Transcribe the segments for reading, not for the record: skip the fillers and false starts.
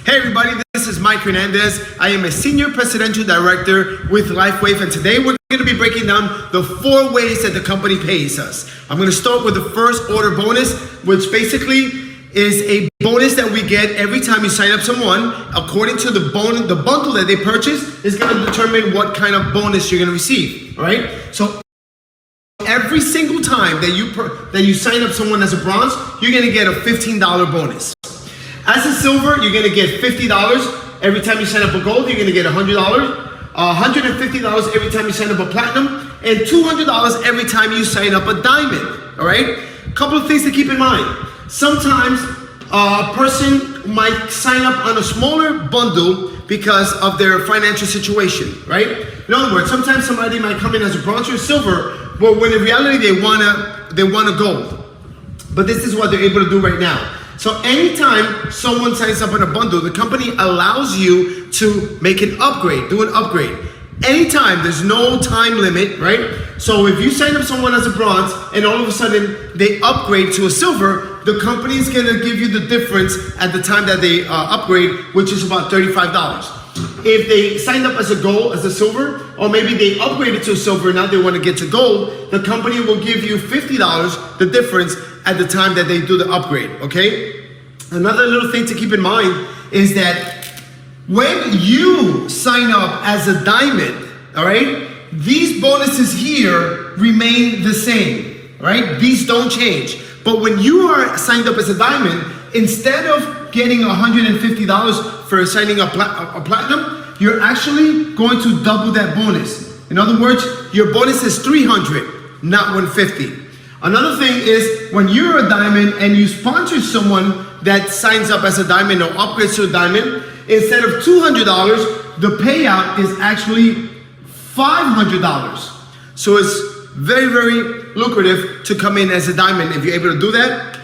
Hey everybody, this is Mike Hernandez. I am a Senior Presidential Director with LifeWave, and today we're going to be breaking down the 4 ways that the company pays us. I'm going to start with the first order bonus, which basically is a bonus that we get every time you sign up someone. According to the bundle that they purchase is going to determine what kind of bonus you're going to receive, all right? So every single time that you sign up someone as a bronze, you're going to get a $15 bonus. As a silver, you're going to get $50. Every time you sign up a gold, you're going to get $100. $150 every time you sign up a platinum, and $200 every time you sign up a diamond, all right? A couple of things to keep in mind. Sometimes a person might sign up on a smaller bundle because of their financial situation, right? In other words, sometimes somebody might come in as a bronze or silver, but when in reality they want a gold. But this is what they're able to do right now. So anytime someone signs up on a bundle, the company allows you to make an upgrade, do an upgrade. Anytime, there's no time limit, right? So if you sign up someone as a bronze and all of a sudden they upgrade to a silver, the company is gonna give you the difference at the time that they upgrade, which is about $35. If they signed up as a gold, as a silver, or maybe they upgraded to a silver, now they wanna get to gold, the company will give you $50, the difference, at the time that they do the upgrade, okay? Another little thing to keep in mind is that when you sign up as a diamond, all right, these bonuses here remain the same, right? These don't change. But when you are signed up as a diamond, instead of getting $150 for signing up a platinum, you're actually going to double that bonus. In other words, your bonus is $300, not $150. Another thing is when you're a diamond and you sponsor someone that signs up as a diamond or upgrades to a diamond, instead of $200, the payout is actually $500. So it's very, very lucrative to come in as a diamond if you're able to do that.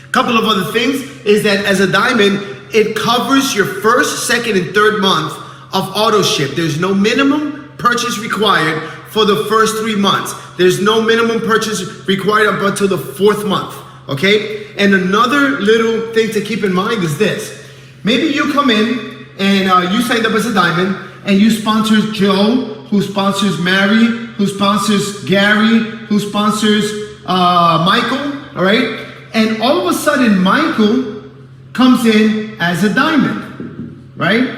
A couple of other things is that as a diamond, it covers your first, second, and third month of auto ship. There's no minimum purchase required for the first 3 months. There's no minimum purchase required up until the 4th month, okay? And another little thing to keep in mind is this. Maybe you come in and you signed up as a diamond and you sponsor Joe, who sponsors Mary, who sponsors Gary, who sponsors Michael, all right? And all of a sudden, Michael comes in as a diamond, right?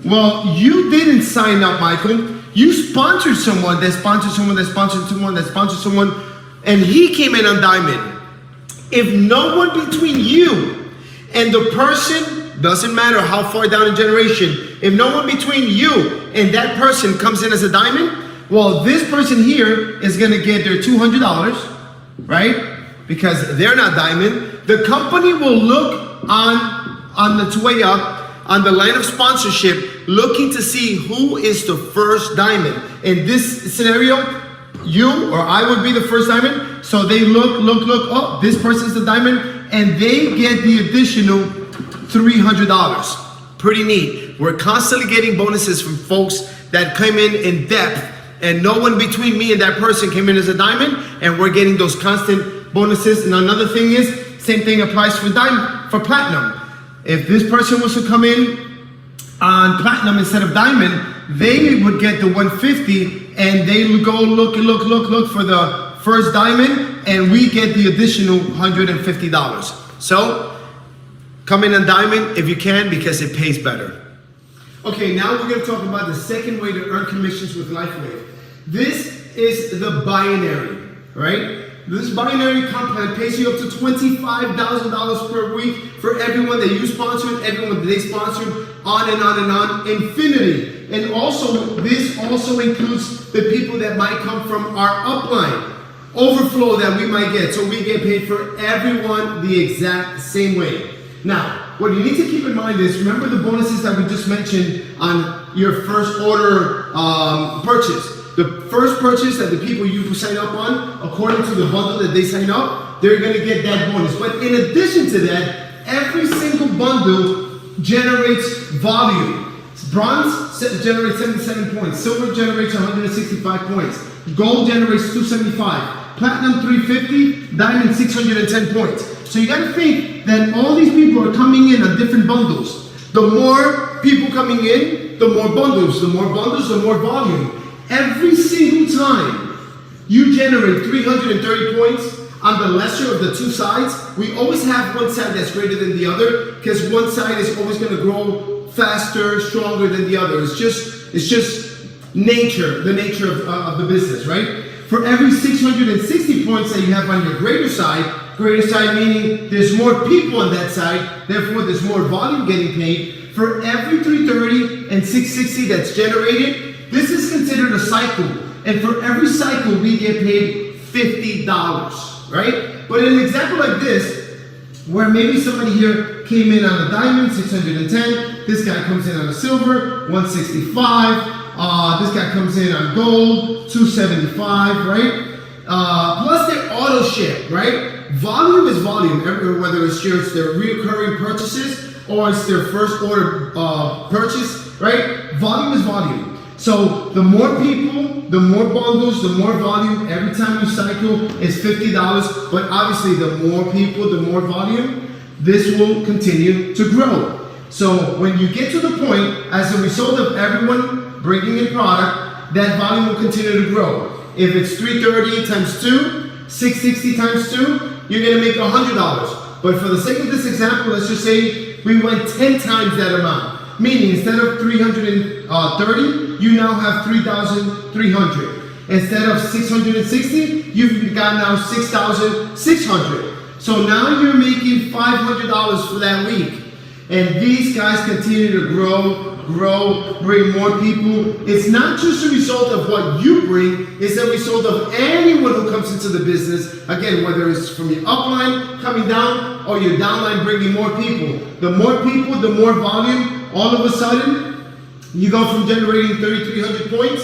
Well, you didn't sign up, Michael. You sponsored someone that sponsored someone that sponsored someone that sponsored someone, and he came in on diamond. If no one between you and the person, doesn't matter how far down in generation, if no one between you and that person comes in as a diamond, well, this person here is gonna get their $200, right? Because they're not diamond. The company will look on its way up, on the line of sponsorship, looking to see who is the first diamond. In this scenario, you or I would be the first diamond. So they look, oh, this person's the diamond, and they get the additional $300. Pretty neat. We're constantly getting bonuses from folks that come in depth, and no one between me and that person came in as a diamond, and we're getting those constant bonuses. And another thing is, same thing applies for platinum. If this person was to come in on platinum instead of diamond, they would get the $150, and they would go look for the first diamond, and we get the additional $150. So come in on diamond if you can, because it pays better. Okay, now we're going to talk about the second way to earn commissions with LifeWave. This is the binary, right? This binary comp plan pays you up to $25,000 per week for everyone that you sponsored, everyone that they sponsored, on and on and on, infinity. And also, this also includes the people that might come from our upline, overflow that we might get. So we get paid for everyone the exact same way. Now, what you need to keep in mind is, remember the bonuses that we just mentioned on your first order purchase. The first purchase that the people you sign up on, according to the bundle that they sign up, they're gonna get that bonus. But in addition to that, every single bundle generates volume. Bronze generates 77 points, silver generates 165 points, gold generates 275, platinum 350, diamond 610 points. So you gotta think that all these people are coming in on different bundles. The more people coming in, the more bundles. The more bundles, the more volume. Every single time you generate 330 points on the lesser of the two sides, we always have one side that's greater than the other, because one side is always gonna grow faster, stronger than the other. It's just nature, the nature of the business, right? For every 660 points that you have on your greater side meaning there's more people on that side, therefore there's more volume getting paid. For every 330 and 660 that's generated, this is considered a cycle. And for every cycle, we get paid $50, right? But in an example like this, where maybe somebody here came in on a diamond, 610, this guy comes in on a silver, 165, this guy comes in on gold, 275, right? Plus their auto ship, right? Volume is volume, whether it's their recurring purchases or it's their first order purchase, right? Volume is volume. So the more people, the more bundles, the more volume. Every time you cycle, it's $50. But obviously, the more people, the more volume, this will continue to grow. So when you get to the point, as a result of everyone bringing in product, that volume will continue to grow. If it's 330 times 2, 660 times 2, you're gonna make $100. But for the sake of this example, let's just say we went 10 times that amount. Meaning instead of 330, you now have 3,300. Instead of 660, you've got now 6,600. So now you're making $500 for that week. And these guys continue to grow, bring more people. It's not just a result of what you bring, it's a result of anyone who comes into the business. Again, whether it's from your upline coming down or your downline bringing more people. The more people, the more volume. All of a sudden, you go from generating 3,300 points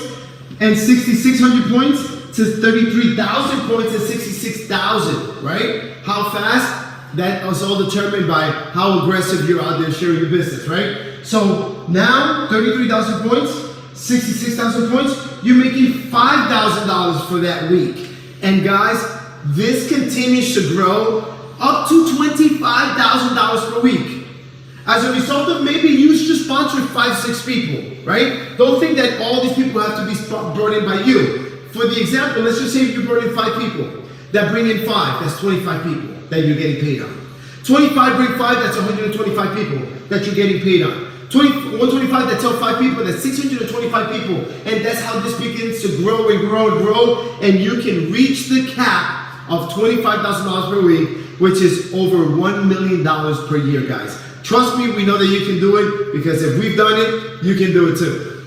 and 6,600 points to 33,000 points and 66,000, right? How fast? That is all determined by how aggressive you're out there sharing your business, right? So now, 33,000 points, 66,000 points, you're making $5,000 for that week. And guys, this continues to grow up to $25,000 per week. As a result of maybe you just sponsored 5-6 people, right? Don't think that all these people have to be brought in by you. For the example, let's just say if you brought in 5 people that bring in 5, that's 25 people that you're getting paid on. 25 bring 5, that's 125 people that you're getting paid on. 125 that tell 5 people, that's 625 people. And that's how this begins to grow and grow and grow. And you can reach the cap of $25,000 per week, which is over $1 million per year, guys. Trust me, we know that you can do it, because if we've done it, you can do it too.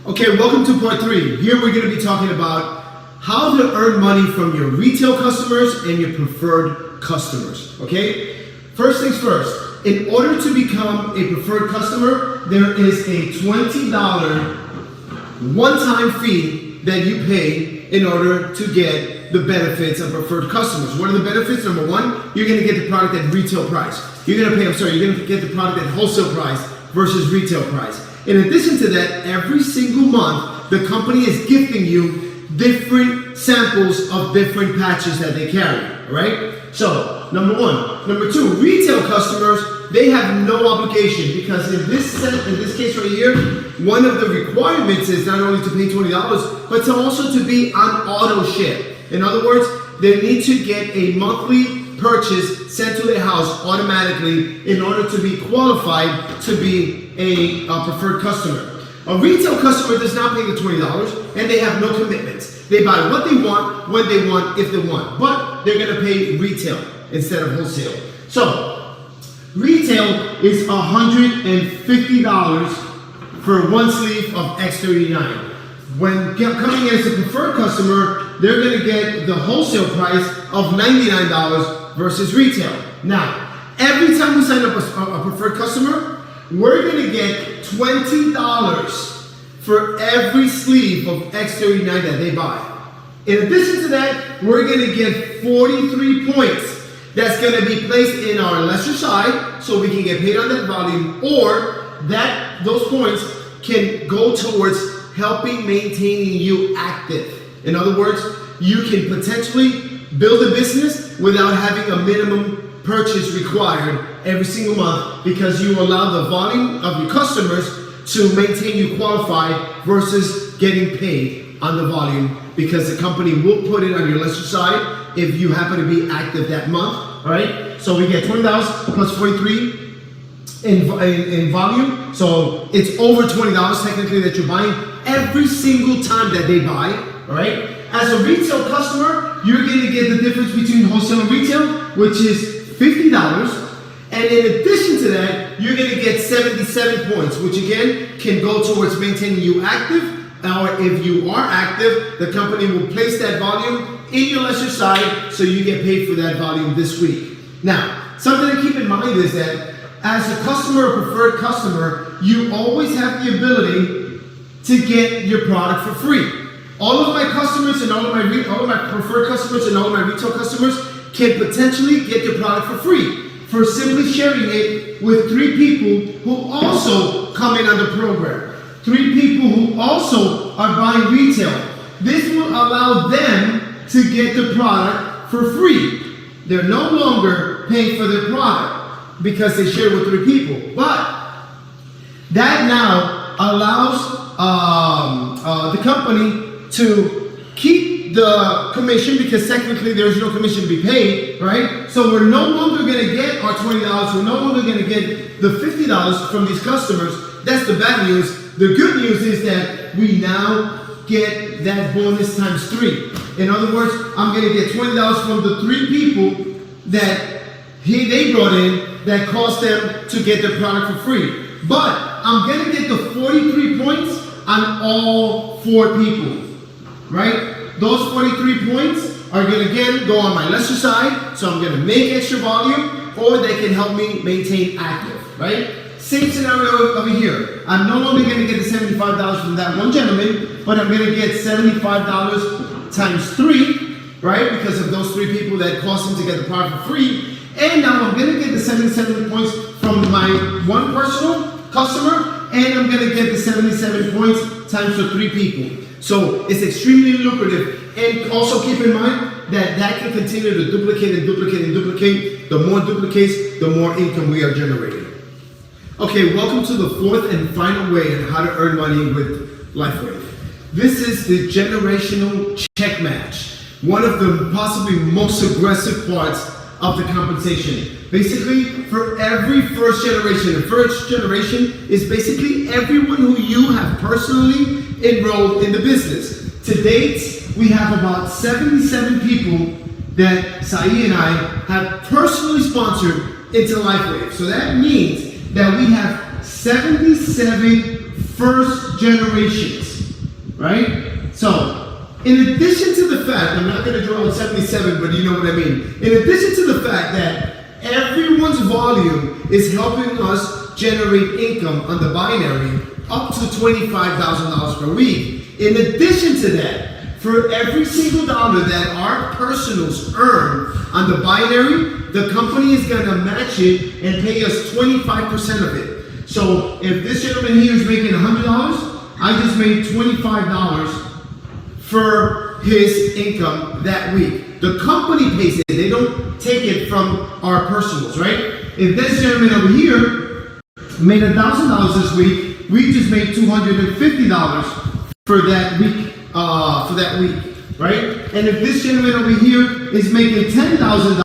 Okay, welcome to part 3. Here we're going to be talking about how to earn money from your retail customers and your preferred customers, okay? First things first, in order to become a preferred customer, there is a $20 one-time fee that you pay in order to get the benefits of preferred customers. What are the benefits? Number 1, you're going to get the product at retail price. You're going to get the product at wholesale price versus retail price. In addition to that, every single month, the company is gifting you different samples of different patches that they carry, right? So, number 1. Number 2, retail customers, they have no obligation, because in this case right here, one of the requirements is not only to pay $20, but to also to be on auto ship. In other words, they need to get a monthly purchase sent to their house automatically in order to be qualified to be a preferred customer. A retail customer does not pay the $20 and they have no commitments. They buy what they want, when they want, if they want, but they're going to pay retail instead of wholesale. So retail is $150 for one sleeve of X39. When coming in as a preferred customer, they're going to get the wholesale price of $99 versus retail. Now, every time we sign up a preferred customer, we're going to get $20 for every sleeve of X39 that they buy. In addition to that, we're going to get 43 points that's going to be placed in our lesser side so we can get paid on that volume, or those points can go towards helping maintaining you active. In other words, you can potentially build a business without having a minimum purchase required every single month, because you allow the volume of your customers to maintain you qualified versus getting paid on the volume, because the company will put it on your lesser side if you happen to be active that month. All right, so we get $20 plus 43 in volume, so it's over $20 technically that you're buying every single time that they buy. All right, as a retail customer, you're going to get the difference between wholesale and retail, which is $50, and in addition to that, you're going to get 77 points, which again can go towards maintaining you active, or if you are active, the company will place that volume in your lesser side, so you get paid for that volume this week. Now, something to keep in mind is that as a customer or preferred customer, you always have the ability to get your product for free. All of my customers and all of my preferred customers and all of my retail customers can potentially get your product for free for simply sharing it with 3 people who also come in on the program. 3 people who also are buying retail. This will allow them to get the product for free. They're no longer paying for their product because they share with 3 people. But that now allows the company to keep the commission, because technically there's no commission to be paid, right? So we're no longer going to get our $20. We're no longer going to get the $50 from these customers. That's the bad news. The good news is that we now get that bonus times 3. In other words, I'm going to get $20 from the 3 people that they brought in that cost them to get their product for free. But I'm going to get the 43 points on all 4 people, right? Those 43 points are going to again go on my lesser side, so I'm going to make extra volume, or they can help me maintain active, right? Same scenario over here. I'm no longer going to get the $75 from that one gentleman, but I'm going to get $75 times 3, right? Because of those 3 people that cost them to get the product for free. And now I'm going to get the 77 points from my one personal customer, and I'm going to get the 77 points times the 3 people. So it's extremely lucrative. And also keep in mind that that can continue to duplicate and duplicate and duplicate. The more duplicates, the more income we are generating. Okay, welcome to the 4th and final way on how to earn money with LifeWave. This is the generational check match. One of the possibly most aggressive parts of the compensation. Basically, for every first generation, the first generation is basically everyone who you have personally enrolled in the business. To date, we have about 77 people that Saeed and I have personally sponsored into LifeWave. So that means that we have 77 first generations, right? So, in addition to the fact, I'm not going to draw on 77, but you know what I mean. In addition to the fact that everyone's volume is helping us generate income on the binary up to $25,000 per week. In addition to that, for every single dollar that our personals earn on the binary, the company is going to match it and pay us 25% of it. So if this gentleman here is making $100, I just made $25 for his income that week. The company pays it. They don't take it from our personals, right? If this gentleman over here made $1,000 this week, we just made $250 for that week. Right? And if this gentleman over here is making $10,000,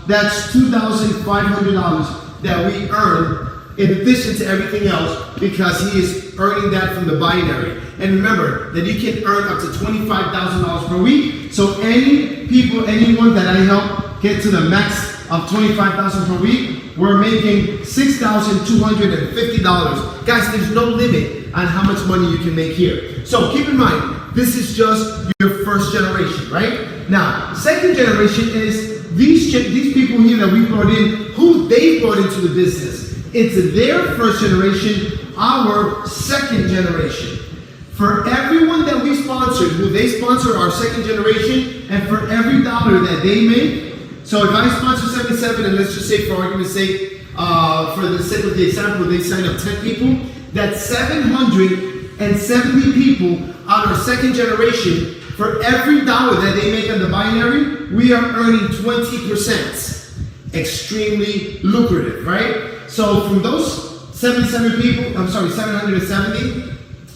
that's $2,500 that we earn in addition to everything else, because he is earning that from the binary. And remember that you can earn up to $25,000 per week. So anyone that I help get to the max of $25,000 per week, we're making $6,250. Guys, there's no limit on how much money you can make here. So keep in mind, this is just your first generation, right? Now, second generation is these people here that we brought in, who they brought into the business. It's their first generation, our second generation. For everyone that we sponsored, who they sponsor our second generation, and for every dollar that they make, so if I sponsor 77, and let's just say for argument's sake, for the sake of the example, they sign up 10 people, that's 770 people on our second generation For every dollar that they make on the binary, we are earning 20%. Extremely lucrative, right? So from those 770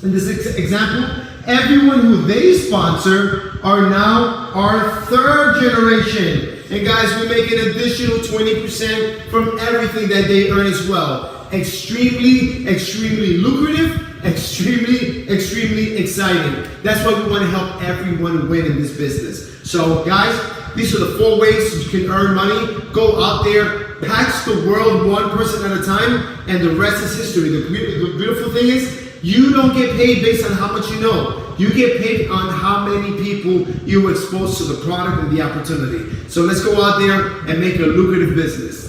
in this example, everyone who they sponsor are now our third generation. And guys, we make an additional 20% from everything that they earn as well. Extremely, extremely lucrative, extremely exciting. That's why we want to help everyone win in this business. So guys, these are the 4 ways you can earn money. Go out there, patch the world one person at a time, and the rest is history. The beautiful thing is, you don't get paid based on how much you know. You get paid on how many people you expose to the product and the opportunity. So let's go out there and make a lucrative business.